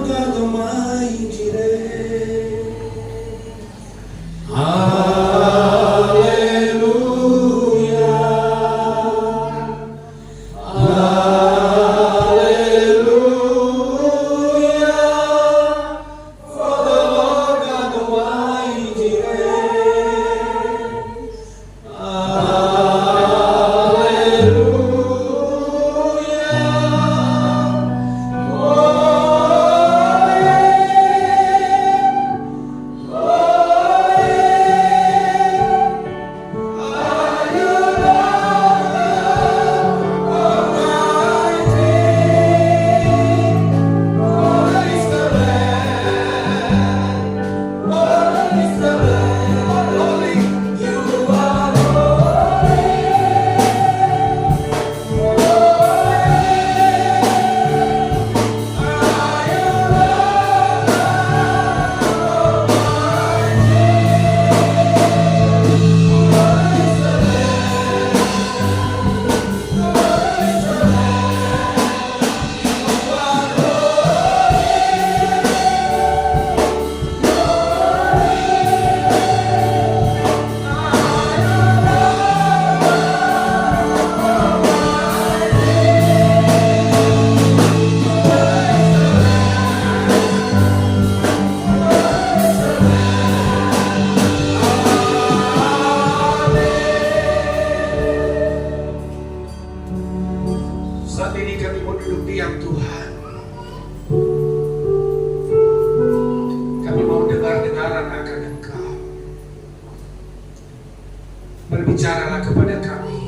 God Almighty reigns. Saat ini kami mau duduk diam Tuhan. Kami mau dengar-dengaran akan Engkau. Berbicaralah kepada kami,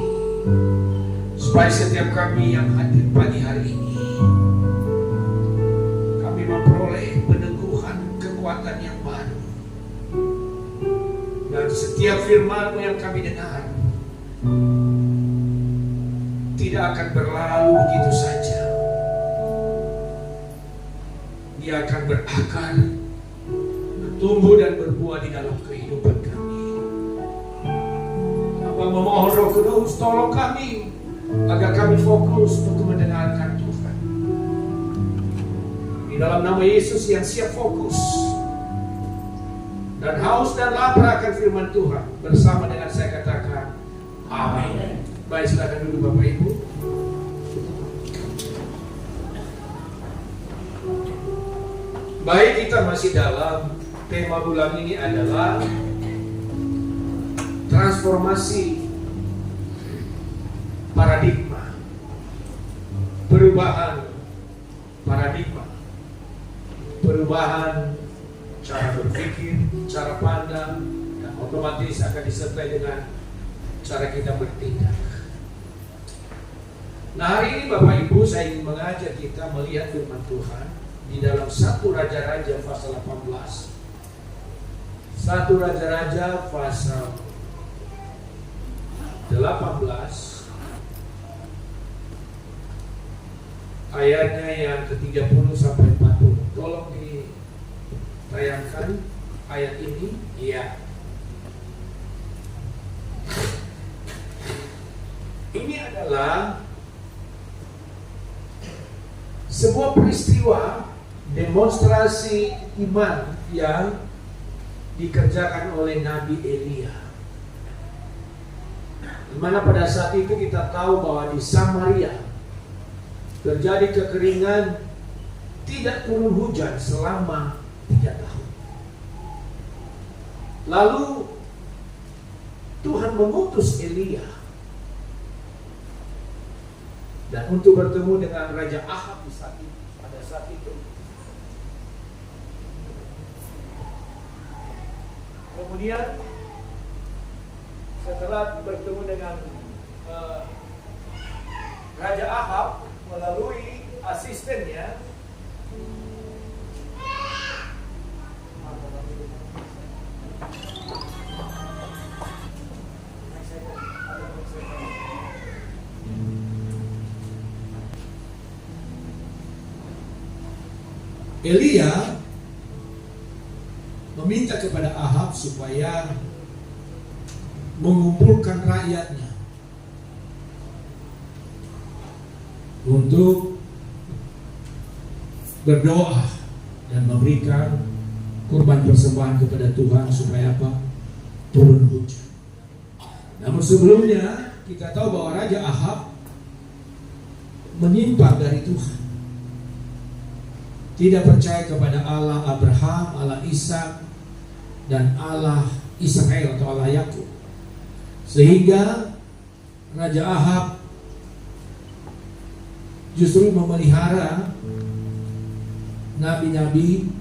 supaya setiap kami yang hadir pagi hari ini, kami memperoleh peneguhan kekuatan yang baru. Dan setiap firman-Mu yang kami dengar tidak akan berlalu begitu saja. Dia akan berakar, bertumbuh dan berbuah di dalam kehidupan kami. Hamba memohon Roh Kudus, tolong kami agar kami fokus untuk mendengarkan Tuhan. Di dalam nama Yesus yang siap fokus dan haus dan lapar akan firman Tuhan, bersama dengan saya katakan amin. Baik, silakan duduk Bapak Ibu. Baik, kita masih dalam tema bulan ini adalah transformasi paradigma, perubahan paradigma, perubahan cara berpikir, cara pandang, dan otomatis akan disertai dengan cara kita bertindak. Nah, hari ini Bapak Ibu, saya ingin mengajak kita melihat firman Tuhan di dalam 1 Raja-Raja pasal 18. 1 Raja-Raja pasal 18 ayatnya yang ke-30 sampai 40. Tolong ditayangkan ayat ini. Iya. Ini adalah sebuah peristiwa demonstrasi iman yang dikerjakan oleh Nabi Elia. Di mana pada saat itu kita tahu bahwa di Samaria terjadi kekeringan, tidak turun hujan selama 3 tahun. Lalu Tuhan mengutus Elia dan untuk bertemu dengan Raja Ahab pada saat itu. Kemudian setelah bertemu dengan Raja Ahab melalui asistennya, Elia meminta kepada Ahab supaya mengumpulkan rakyatnya untuk berdoa dan memberikan kurban persembahan kepada Tuhan supaya apa? Turun hujan. Namun sebelumnya kita tahu bahwa Raja Ahab menyimpang dari Tuhan, tidak percaya kepada Allah Abraham, Allah Ishak, dan Allah Israel atau Allah Yakub, sehingga Raja Ahab justru memelihara nabi-nabi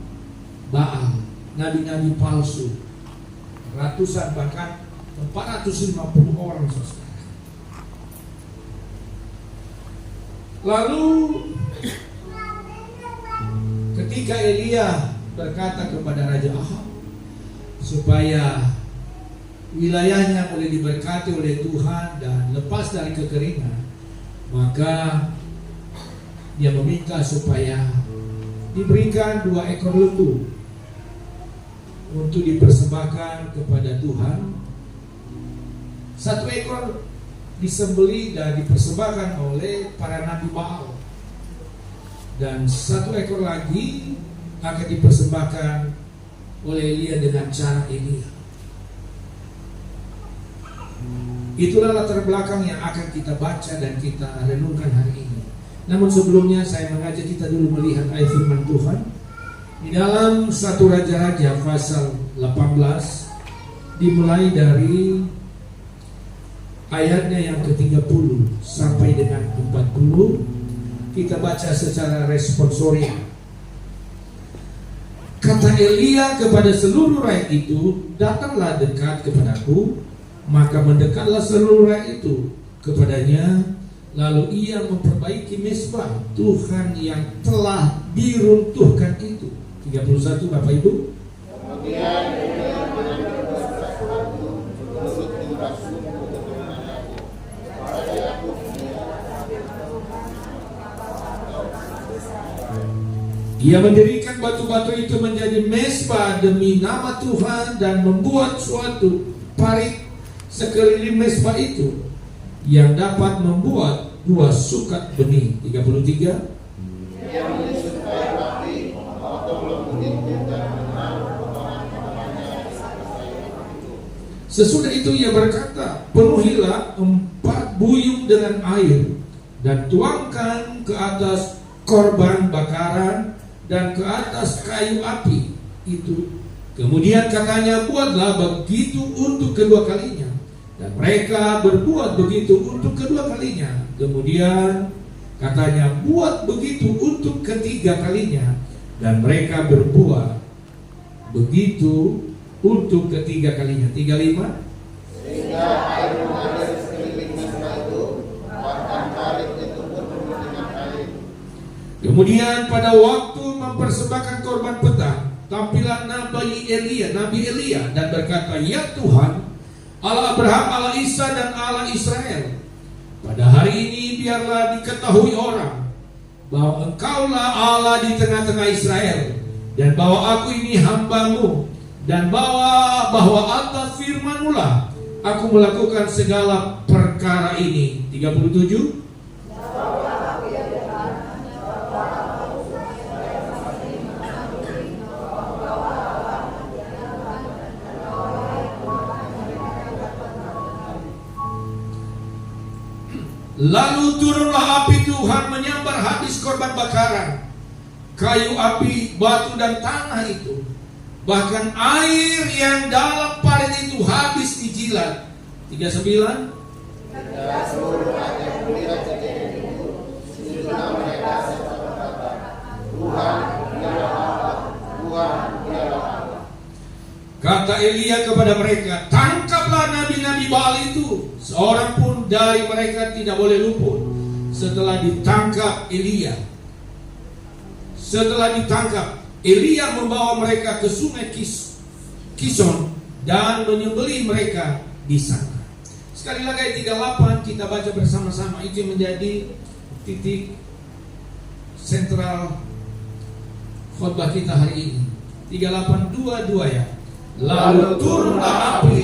Baal, nabi-nabi palsu, ratusan bahkan 450 orang saudara. Lalu ketika Elia berkata kepada Raja Ahab supaya wilayahnya boleh diberkati oleh Tuhan dan lepas dari kekeringan, maka dia meminta supaya diberikan 2 ekor lembu untuk dipersembahkan kepada Tuhan. 1 ekor disembelih dan dipersembahkan oleh para nabi Baal, dan 1 ekor lagi akan dipersembahkan oleh Elia dengan cara Elia. Itulah latar belakang yang akan kita baca dan kita renungkan hari ini. Namun sebelumnya saya mengajak kita dulu melihat ayat firman Tuhan di dalam 1 Raja-Raja pasal 18, dimulai dari ayatnya yang ke-30 sampai dengan 40. Kita baca secara responsorial. Kata Elia kepada seluruh rakyat itu, datanglah dekat kepadaku. Maka mendekatlah seluruh rakyat itu kepadanya. Lalu ia memperbaiki mezbah Tuhan yang telah diruntuhkan itu. 31 Bapak Ibu. Kemudian ia mendirikan batu-batu itu menjadi mezbah demi nama Tuhan dan membuat suatu parit sekeliling mezbah itu yang dapat membuat 2 sukat benih. 33. Sesudah itu ia berkata, penuhilah 4 buyung dengan air dan tuangkan ke atas korban bakaran dan ke atas kayu api itu. Kemudian katanya, buatlah begitu untuk kedua kalinya. Dan mereka berbuat begitu untuk kedua kalinya. Kemudian katanya, buat begitu untuk ketiga kalinya. Dan mereka berbuat begitu untuk ketiga kalinya. 35. Sehingga air mengalir sekeliling mezbah itu, bahkan parit itu pun penuh dengan air. Kemudian pada waktu mempersembahkan korban petang, tampillah Nabi Elia dan berkata, ya Tuhan, Allah Abraham, Allah Ishak dan Allah Israel, pada hari ini biarlah diketahui orang bahwa Engkaulah Allah di tengah-tengah Israel, dan bahwa aku ini hamba-Mu, dan bahwa atas firman-Mu lah aku melakukan segala perkara ini. 37. Lalu turunlah api Tuhan menyambar habis korban bakaran, kayu api, batu dan tanah itu. Bahkan air yang dalam parit itu habis dijilat. 39. Seluruh rakyat melihat kejadian itu, sujudlah mereka serta berkata, Tuhan, dialah Allah, Tuhan, dialah Allah. Kata Elia kepada mereka, tangkaplah nabi-nabi Baal itu, seorang pun dari mereka tidak boleh luput. Setelah ditangkap Elia membawa mereka ke sungai Kison dan menyembelih mereka di sana. Sekali lagi ayat 38 kita baca bersama-sama, itu menjadi titik sentral khotbah kita hari ini. 38:22 ya. Lalu turunlah api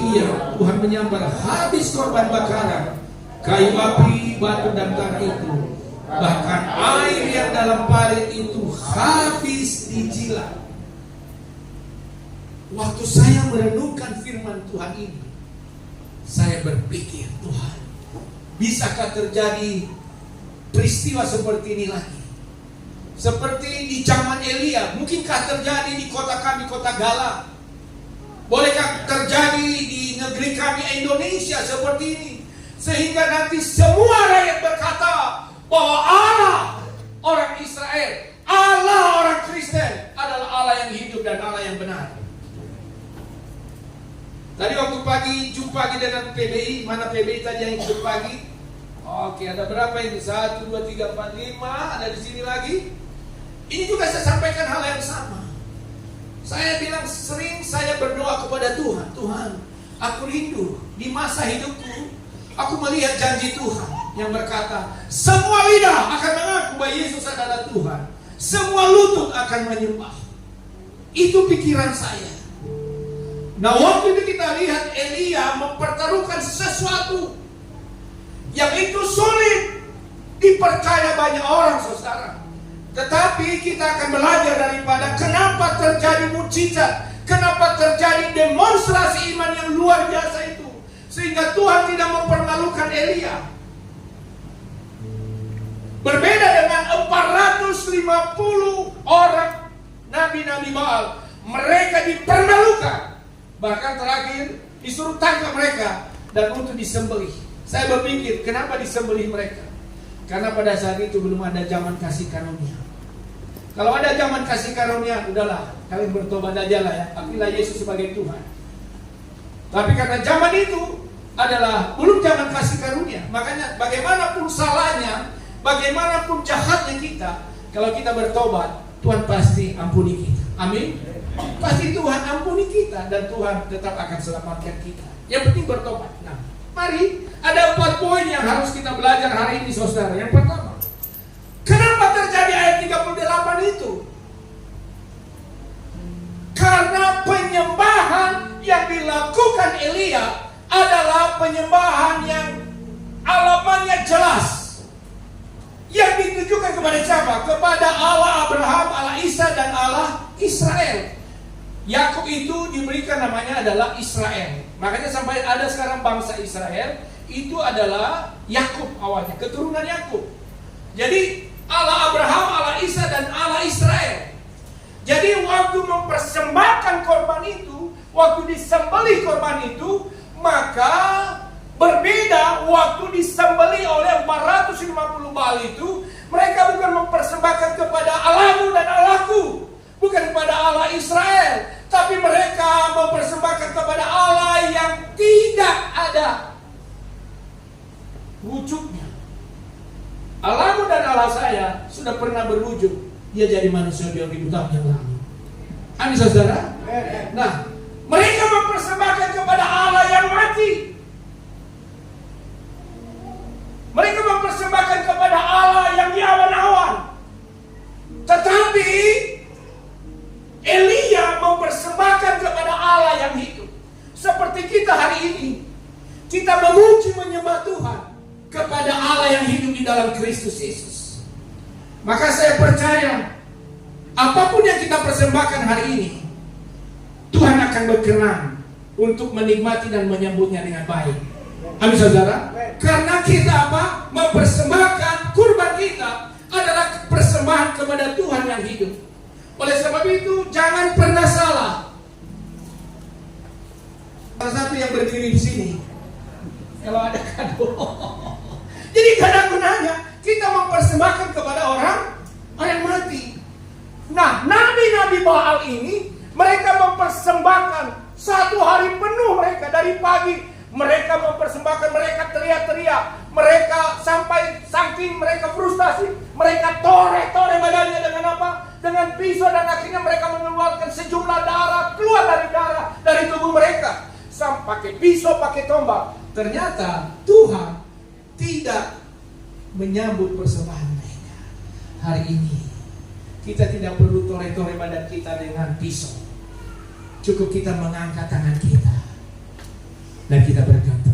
Tuhan menyambar habis korban bakaran, kayu api, batu dan tanah itu. Bahkan air yang dalam parit itu habis dijilat. waktu saya merenungkan firman Tuhan ini, saya berpikir, Tuhan, bisakah terjadi peristiwa seperti ini lagi? Seperti di zaman Elia, mungkinkah terjadi di kota kami, kota Gala? Bolehkah terjadi di negeri kami Indonesia seperti ini? Sehingga nanti semua rakyat berkata bahwa Allah orang Israel, Allah orang Kristen adalah Allah yang hidup dan Allah yang benar. Tadi waktu pagi jumpa dengan PBI, mana PBI tadi yang ikut pagi? Oke, ada berapa ini? 1, 2, 3, 4, 5, ada di sini lagi. Ini juga saya sampaikan hal yang sama. Saya bilang sering saya berdoa kepada Tuhan, Tuhan, aku rindu di masa hidupku, aku melihat janji Tuhan yang berkata, semua lidah akan mengaku bahwa Yesus adalah Tuhan, semua lutut akan menyembah. Itu pikiran saya. Nah, waktu itu kita lihat Elia mempertaruhkan sesuatu yang itu sulit dipercaya banyak orang, saudara. Tetapi kita akan belajar daripada kenapa terjadi mukjizat, kenapa terjadi demonstrasi iman yang luar biasa itu, sehingga Tuhan tidak mempermalukan Elia. Berbeda dengan 450 orang nabi-nabi Baal, mereka dipermalukan. Bahkan terakhir disuruh tangkap mereka dan untuk disembelih. Saya berpikir, kenapa disembelih mereka? Karena pada saat itu belum ada zaman kasih karunia. Kalau ada zaman kasih karunia, udahlah, kalian bertobat aja lah ya, akhilah Yesus sebagai Tuhan. Tapi karena zaman itu adalah belum zaman kasih karunia, makanya bagaimanapun salahnya, bagaimanapun jahatnya kita, kalau kita bertobat, Tuhan pasti ampuni kita. Amin. Pasti Tuhan ampuni kita dan Tuhan tetap akan selamatkan kita. Yang penting bertobat. Nah, mari, ada 4 poin yang harus kita belajar hari ini, saudara. Yang pertama, kenapa terjadi ayat 38 itu? Karena penyembahan yang dilakukan Elia adalah penyembahan yang alamannya jelas. Yang ditujukan kepada siapa? Kepada Allah Abraham, Allah Ishak dan Allah Israel. Yakub itu diberikan namanya adalah Israel. Makanya sampai ada sekarang bangsa Israel, itu adalah Yakub awalnya, keturunan Yakub. Jadi Allah Abraham, Allah Ishak dan Allah Israel. Jadi waktu mempersembahkan korban itu, waktu disembelih korban itu, maka berbeda waktu disembelih oleh 450 Baal itu, mereka bukan mempersembahkan kepada Allahmu dan Allahku, bukan kepada Allah Israel, tapi mereka mempersembahkan kepada Allah yang tidak ada wujudnya. Allahmu dan Allah saya sudah pernah berwujud. Dia jadi manusia 2000 tahun yang lalu. Amin, saudara. Nah, mereka mempersembahkan kepada Allah yang mati. Mereka mempersembahkan kepada Allah yang di awan-awan. Tetapi Elia mempersembahkan kepada Allah yang hidup. Seperti kita hari ini, kita memuji menyembah Tuhan kepada Allah yang hidup di dalam Kristus Yesus. Maka saya percaya, apapun yang kita persembahkan hari ini, Tuhan akan berkenan untuk menikmati dan menyambutnya dengan baik. Amin, saudara. Karena kita apa? Mempersembahkan kurban kita adalah persembahan kepada Tuhan yang hidup. Oleh sebab itu, jangan pernah salah. Salah satu yang berdiri di sini, kalau ada kado. Jadi gak ada gunanya kita mempersembahkan kepada orang yang mati. Nah, nabi-nabi Baal ini, mereka mempersembahkan 1 hari penuh mereka dari pagi. Mereka mempersembahkan, mereka teriak-teriak, mereka sampai saking mereka frustasi, mereka tore-tore badannya dengan apa? Dengan pisau, dan akhirnya mereka mengeluarkan sejumlah darah, keluar dari tubuh mereka. Sampai pakai pisau, pakai tombak. Ternyata Tuhan tidak menyambut persembahan mereka. Hari ini kita tidak perlu tore-tore badan kita dengan pisau. Cukup kita mengangkat tangan kita dan kita berkata,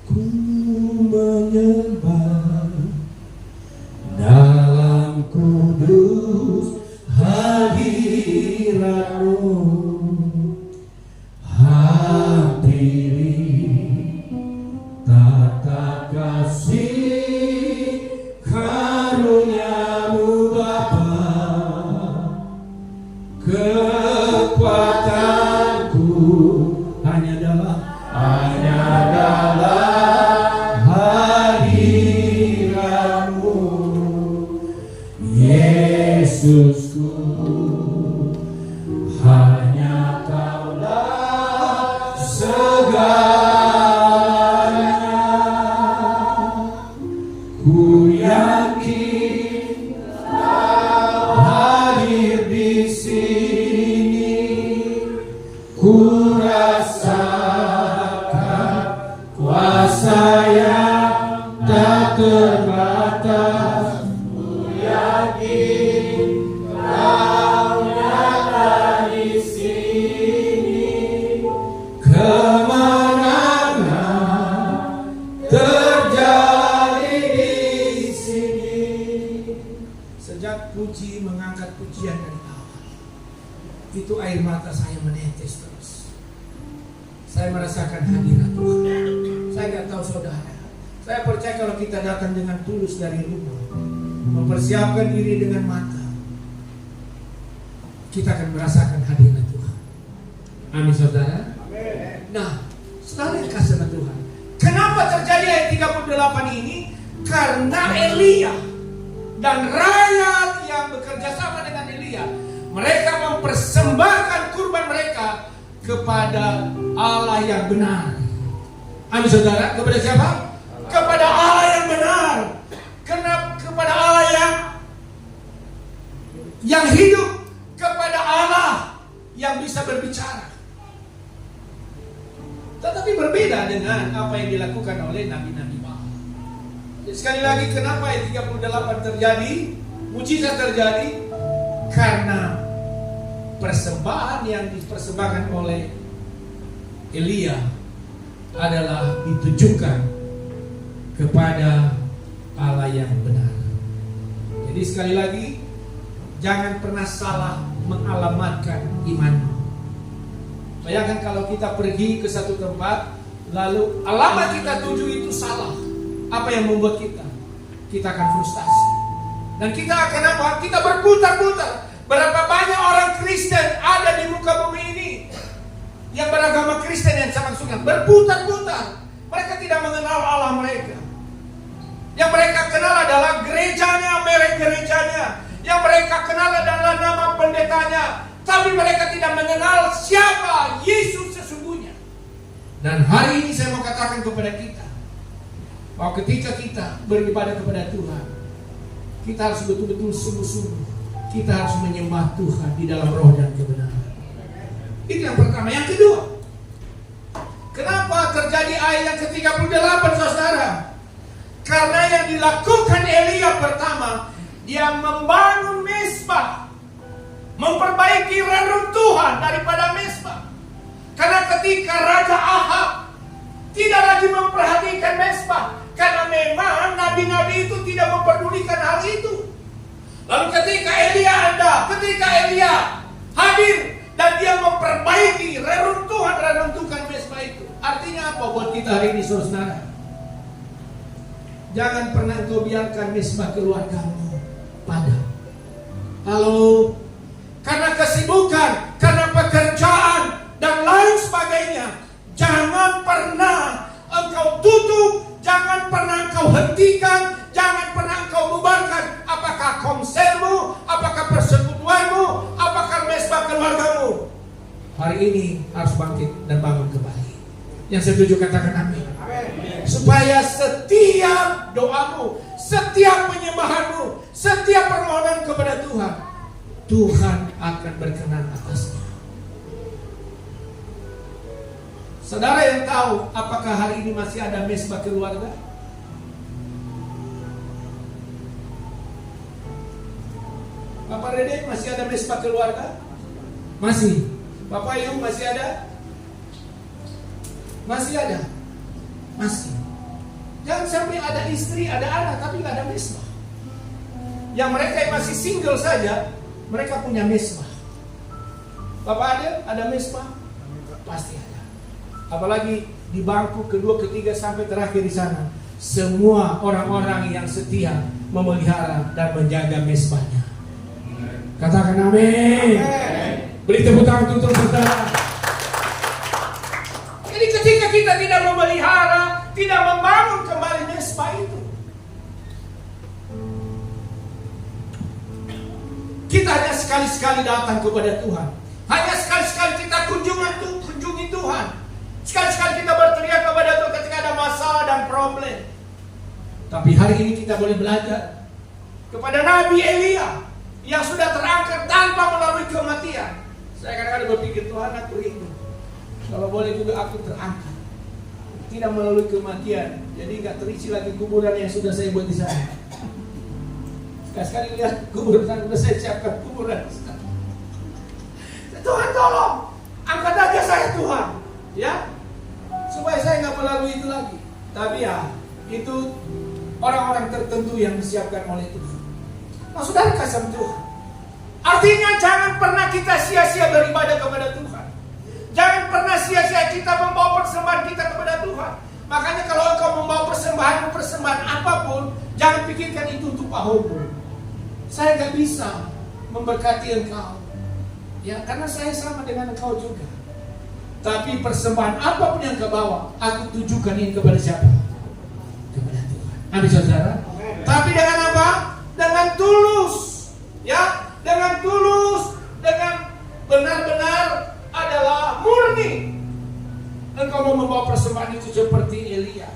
ku menyembah dalam kudus hadirat-Mu. itu air mata saya menetes terus. Saya merasakan hadirat Tuhan. Saya nggak tahu saudara. Saya percaya kalau kita datang dengan tulus dari rumah, mempersiapkan diri dengan mata, kita akan merasakan hadirat Tuhan. Amin saudara. Nah, saudara yang kasih Tuhan, kenapa terjadi ayat 38 ini? Karena Elia dan rakyat yang bekerja sama dengan Elia, mereka mempersembahkan kurban mereka kepada Allah yang benar. Amin saudara. Kepada siapa? Kepada Allah yang benar. Kepada Allah yang hidup, kepada Allah yang bisa berbicara. Tetapi berbeda dengan apa yang dilakukan oleh nabi-nabi Baal. Sekali lagi, kenapa ayat 38 terjadi? Mujizat terjadi karena persembahan yang dipersembahkan oleh Elia adalah ditujukan kepada Allah yang benar. Jadi sekali lagi, jangan pernah salah mengalamatkan imanmu. Bayangkan kalau kita pergi ke satu tempat, lalu alamat kita tuju itu salah. Apa yang membuat kita? Kita akan frustasi. Dan kita akan apa? Kita berputar-putar. Berapa banyak orang Kristen ada di muka bumi ini yang beragama Kristen yang sama sungai, berputar-putar. Mereka tidak mengenal Allah mereka. Yang mereka kenal adalah gerejanya, merek gerejanya. Yang mereka kenal adalah nama pendetanya. Tapi mereka tidak mengenal siapa Yesus sesungguhnya. Dan hari ini saya mau katakan kepada kita, bahwa ketika kita beribadah kepada Tuhan, kita harus betul-betul sungguh-sungguh. Kita harus menyembah Tuhan di dalam roh dan kebenaran. Itu yang pertama. Yang kedua, kenapa terjadi ayat yang ke-38 saudara? Karena yang dilakukan Elia pertama, dia membangun mezbah, memperbaiki reruntuhan daripada mezbah. Karena ketika Raja Ahab tidak lagi memperhatikan mezbah, karena memang nabi-nabi itu tidak memperdulikan hal itu. Lalu ketika Elia hadir dan dia memperbaiki reruntuhan mezbah itu. Artinya apa buat kita hari ini saudara? Jangan pernah engkau biarkan mezbah keluargamu padam. Halo, karena kesibukan, karena pekerjaan dan lain sebagainya, jangan pernah engkau tutup, jangan pernah engkau hentikan, jangan pernah engkau bubarkan. Apakah konsermu, apakah persekutuanmu, apakah mezbah keluargamu, hari ini harus bangkit dan bangun kembali. Yang setuju katakan amin. Supaya setiap doamu, setiap penyembahanmu, setiap permohonan kepada Tuhan, Tuhan akan berkenan atasnya. Saudara yang tahu apakah hari ini masih ada mezbah keluarga? Bapak Rede masih ada mezbah keluarga? Masih. Bapak Yu masih ada? Masih ada. Masih. Jangan sampai ada istri, ada anak, tapi nggak ada mezbah. Yang mereka yang masih single saja, mereka punya mezbah. Bapak ada mezbah? Pasti ada. Apalagi di bangku kedua, ketiga sampai terakhir di sana, semua orang-orang yang setia memelihara dan menjaga mezbahnya. Katakan amin. Beri tepuk tangan untuk saudara. Jadi ketika kita tidak memelihara, tidak membangun kembali mezbah itu, kita hanya sekali-sekali datang kepada Tuhan. Hanya sekali-sekali kita kunjungi Tuhan. Sekali-sekali kita berteriak kepada Tuhan ketika ada masalah dan problem. Tapi hari ini kita boleh belajar kepada Nabi Elia yang sudah terangkat tanpa melalui kematian. Saya kadang-kadang berpikir, Tuhan, aku rindu kalau boleh juga aku terangkat, tidak melalui kematian. Jadi nggak terisi lagi kuburan yang sudah saya buat di sana. Sekali-sekali lihat kuburan yang sudah saya siapkan kuburan. Tuhan tolong, angkat aja saya Tuhan, ya, supaya saya nggak melalui itu lagi. Tapi ya, itu orang-orang tertentu yang disiapkan oleh Tuhan. Nah, saudara kasih Tuhan. Artinya jangan pernah kita kita sia-sia beribadah kepada Tuhan. Jangan pernah sia-sia kita membawa persembahan kita kepada Tuhan. Makanya kalau engkau membawa persembahan apapun, jangan pikirkan itu untuk pahomu. Saya gak bisa memberkati engkau, ya, karena saya sama dengan engkau juga. Tapi persembahan apapun yang kau bawa, aku tujukan ini kepada siapa? Kepada Tuhan. Amin, saudara. Tapi dengan apa? Dengan tulus, ya, dengan tulus, dengan benar-benar adalah murni. Engkau mau membawa persembahan itu seperti Elia.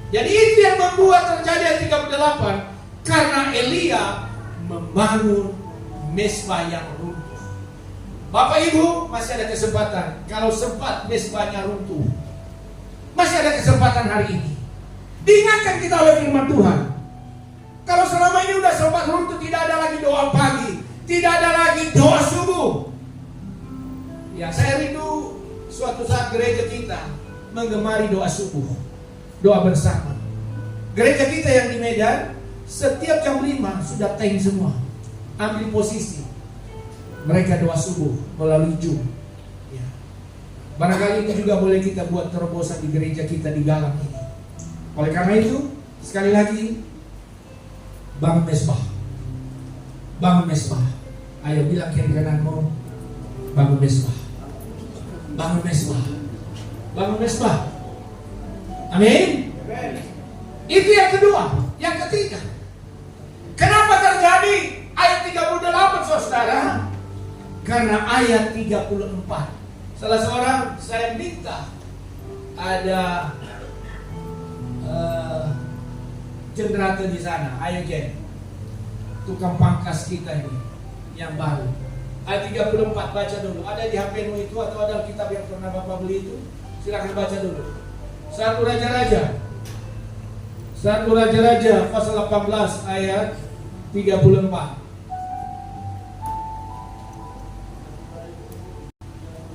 Jadi itu yang membuat terjadi ayat 38. Karena Elia membangun mesbah yang runtuh. Bapak Ibu, masih ada kesempatan. Kalau sempat mesbahnya runtuh, masih ada kesempatan hari ini. Diingatkan kita oleh firman Tuhan. Kalau selama ini udah sempat runtuh, tidak ada lagi doa pagi, tidak ada lagi doa subuh. Ya, saya rindu suatu saat gereja kita menggemari doa subuh, doa bersama. Gereja kita yang di Medan, setiap jam 5 sudah tank semua, ambil posisi. Mereka doa subuh melalui Zoom. Ya. Barangkali ini juga boleh kita buat terobosan di gereja kita di Galang ini. Oleh karena itu, sekali lagi, bangun mesbah. Bangun mesbah. Ayo bilang kiri kananmu, bangun mesbah. Bangun mesbah. Bangun mesbah. Amin. Itu yang kedua. Yang ketiga, kenapa terjadi ayat 38, saudara? Karena ayat 34. Salah seorang saya minta ada generator di sana, ayo Jen, tukang pangkas kita ini yang baru. Ayat 34 baca dulu. Ada di HP-mu itu atau ada kitab yang pernah Bapak beli itu? Silakan baca dulu. 1 Raja-Raja. 1 Raja-Raja pasal 18 ayat 34.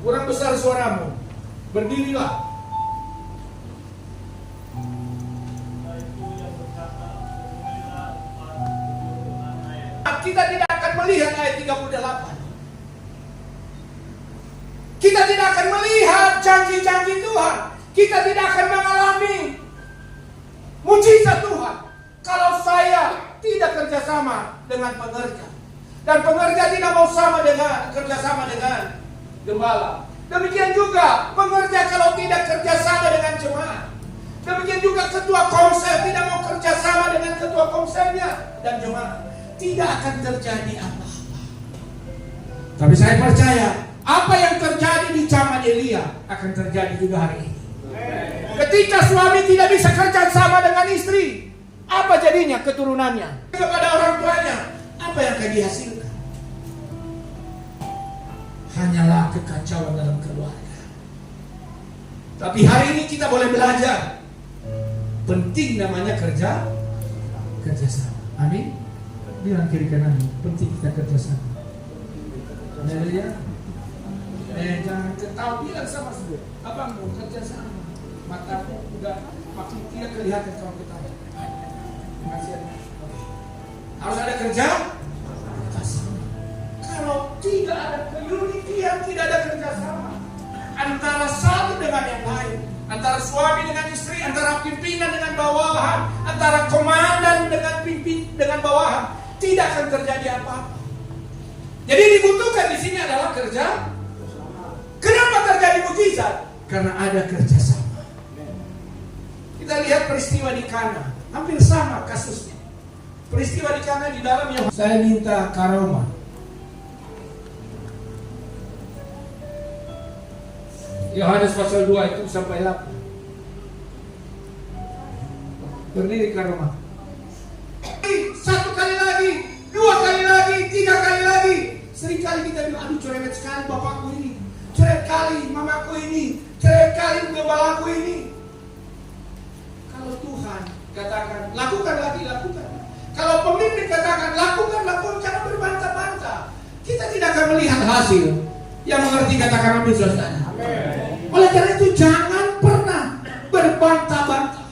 Kurang besar suaramu. Berdirilah. Kita tidak akan melihat ayat 38. Kita tidak akan melihat janji-janji Tuhan. Kita tidak akan mengalami mujizat Tuhan kalau saya tidak kerjasama dengan pengerja, dan pengerja tidak mau kerjasama dengan gembala. Demikian juga pengerja kalau tidak kerjasama dengan jemaat. Demikian juga ketua komsel tidak mau kerjasama dengan ketua komselnya dan jemaat. Tidak akan terjadi apa-apa. Tapi saya percaya apa yang terjadi di zaman Elia akan terjadi juga hari ini. Ketika suami tidak bisa kerja sama dengan istri, apa jadinya keturunannya? Kepada orang tuanya, apa yang akan dihasilkan? Hanyalah kekacauan dalam keluarga. Tapi hari ini kita boleh belajar. Penting namanya kerjasama. Amin. Bilang kiri kanan, penting kita kerjasama. Haleluya. Jangan ketawa, bilang sama saudara, abang mau kerjasama. Matamu udah makin tidak kelihatan kalau ketawa. Masih ada. Harus ada kerjasama. Kalau tidak ada keunitian, tidak ada kerjasama antara satu dengan yang lain, antara suami dengan istri, antara pimpinan dengan bawahan, antara komandan dengan bawahan, tidak akan terjadi apa-apa. Jadi dibutuhkan di sini adalah kerja. Kenapa terjadi mujizat? Karena ada kerjasama. Kita lihat peristiwa di Kana, hampir sama kasusnya. Peristiwa di Kana di dalam yang saya minta karoma. Yohanes pasal 2 itu sampai 8. Berdiri karoma. Satu kali lagi, 2 kali lagi, 3 kali lagi. Seringkali kita bilang, aduh cerewet sekali bapakku ini, cerewet kali mamaku ini, cerewet kali gembalaku ini. Kalau Tuhan katakan, lakukan lagi, lakukan. Kalau pemimpin katakan, lakukan, jangan berbantah-bantah. Kita tidak akan melihat hasil. Yang mengerti katakan amin, saudara. Oleh karena itu jangan pernah berbantah-bantah.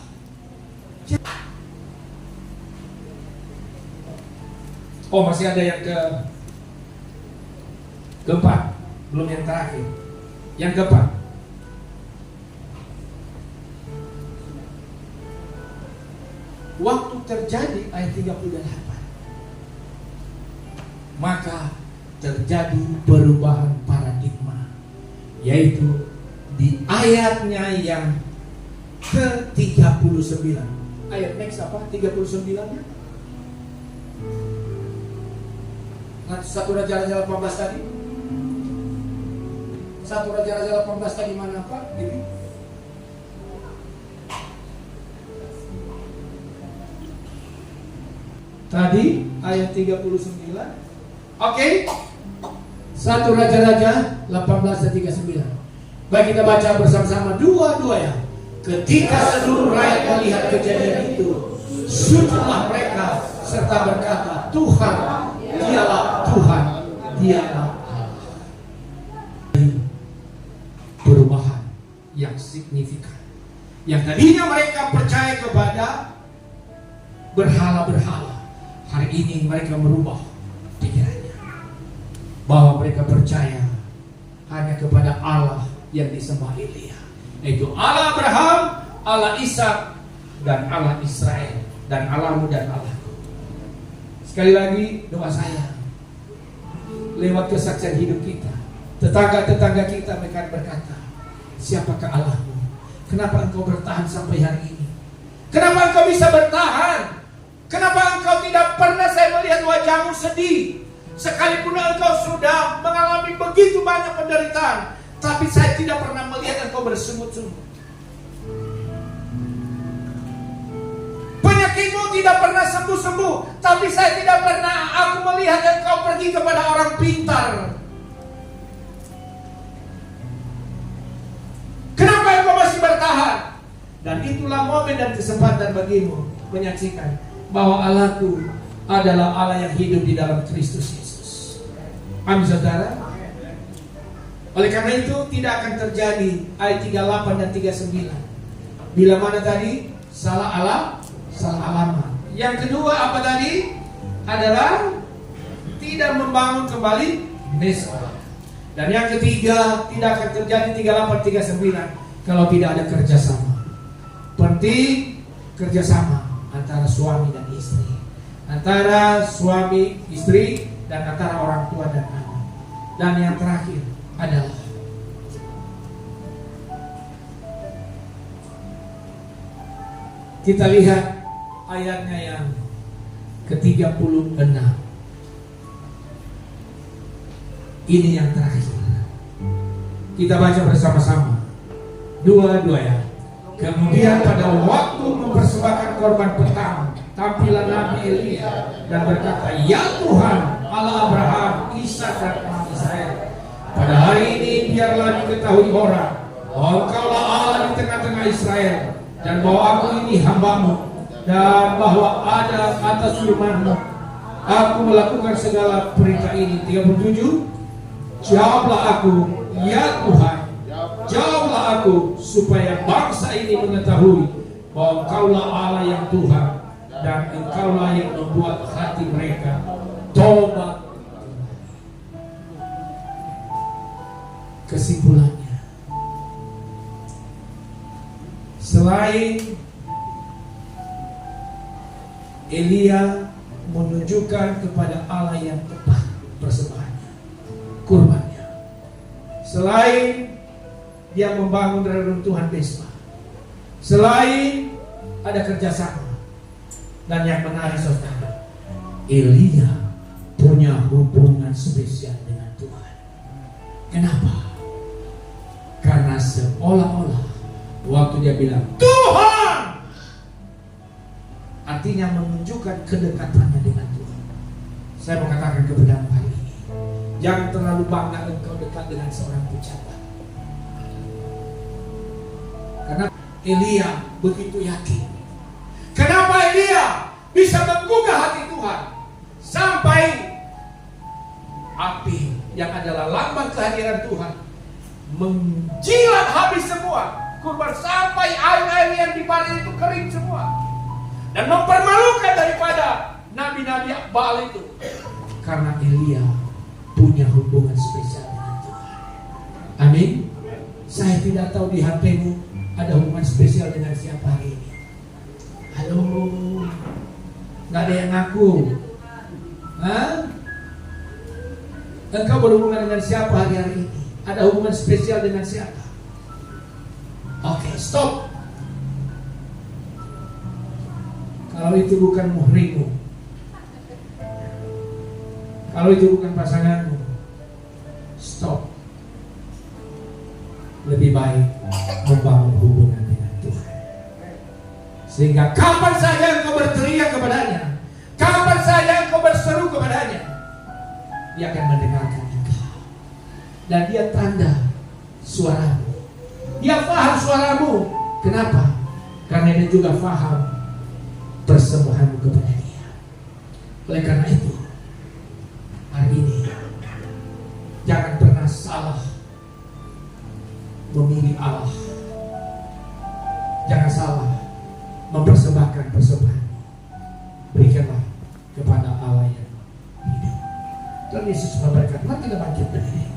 Oh, masih ada yang ke Keempat, belum yang terakhir. Yang keempat, waktu terjadi ayat 38, maka terjadi perubahan paradigma, yaitu di ayatnya yang ke-39. Ayat next apa? 39-nya? Satu Raja-Raja 18 tadi. Satu Raja-Raja 18 tadi mana Pak? Ini. Tadi ayat 39. Oke. Satu Raja-Raja 18 dan 39. Baik, kita baca bersama-sama dua-dua ya. Ketika seluruh rakyat melihat kejadian itu, sujudlah mereka serta berkata, Tuhan, dialah Tuhan, dialah Allah. Perubahan yang signifikan. Yang tadinya mereka percaya kepada berhala-berhala, hari ini mereka merubah pikirannya, bahwa mereka percaya hanya kepada Allah yang disembah Elia, yaitu Allah Abraham, Allah Ishak, dan Allah Israel, dan Allahmu dan Allahku. Sekali lagi doa saya, lewat kesaksian hidup kita, tetangga-tetangga kita mereka berkata, siapakah Allahmu? Kenapa engkau bertahan sampai hari ini? Kenapa engkau bisa bertahan? Kenapa engkau tidak pernah saya melihat wajahmu sedih? Sekalipun engkau sudah mengalami begitu banyak penderitaan, tapi saya tidak pernah melihat engkau bersungut-sungut. Penyakitmu tidak pernah sembuh-sembuh, tapi saya tidak pernah aku melihat engkau pergi kepada orang pintar. Kenapa engkau masih bertahan? Dan itulah momen dan kesempatan bagimu menyaksikan bahwa Allahku adalah Allah yang hidup di dalam Kristus Yesus. Amin saudara. Oleh karena itu tidak akan terjadi ayat 38 dan 39. Bila mana tadi salah Allah, salah alamat. Yang kedua apa tadi? Adalah tidak membangun kembali mesbah. Dan yang ketiga tidak akan terjadi 38 39 kalau tidak ada kerjasama. Penting kerjasama antara suami dan istri, antara suami istri dan antara orang tua dan anak. Dan yang terakhir adalah kita lihat ayatnya yang ke-36. Ini yang terakhir. Kita baca bersama-sama. Dua-dua ya. Kemudian pada waktu mempersembahkan korban petang, tampillah Nabi Elia dan berkata, ya Tuhan, Allah Abraham, Ishak dan Israel, pada hari ini biarlah diketahui orang bahwa Engkaulah Allah di tengah-tengah Israel, dan bahwa aku ini hambamu, dan bahwa ada atas firman-Mu aku melakukan segala perintah ini. 37. Jawablah aku, ya Tuhan, jawablah aku, supaya bangsa ini mengetahui bahwa Engkaulah Allah yang Tuhan, dan Engkaulah yang membuat hati mereka tobat. Kesimpulannya, selain Elia menunjukkan kepada Allah yang tepat persembahannya, kurbannya, selain dia membangun reruntuhan mesbah, selain ada kerjasama, dan yang menarik saudara, Elia punya hubungan spesial dengan Tuhan. Kenapa? Karena seolah-olah waktu dia bilang Tuhan, artinya menunjukkan kedekatannya dengan Tuhan. Saya mau katakan kepadamu hari ini, jangan terlalu bangga engkau dekat dengan seorang pejabat. Karena Elia begitu yakin. Kenapa Elia bisa menggugah hati Tuhan sampai api yang adalah lambang kehadiran Tuhan menjilat habis semua kurban, sampai air-air yang dipanen itu kering semua, dan mempermalukan daripada nabi-nabi Baal itu. Karena Elia punya hubungan spesial Saya tidak tahu di HP-mu ada hubungan spesial dengan siapa hari ini. Halo, nggak ada yang ngaku. Hah? Engkau berhubungan dengan siapa hari-hari ini? Ada hubungan spesial dengan siapa? Oke, stop. Kalau itu bukan muhrimmu, kalau itu bukan pasanganmu, stop. Lebih baik membangun hubungan dengan Tuhan. Sehingga kapan saja engkau berteriak kepadanya, kapan saja engkau berseru kepadanya, dia akan mendengarkan engkau. Dan dia tanda suaramu. Dia paham suaramu. Kenapa? Karena dia juga paham persembahanmu kepada dia. Oleh karena itu, hari ini jangan pernah salah memilih Allah. Jangan salah mempersembahkan persembahan. Berikanlah kepada Allah yang hidup. Tuhan Yesus memberkati. Mari kita bangkit berdiri.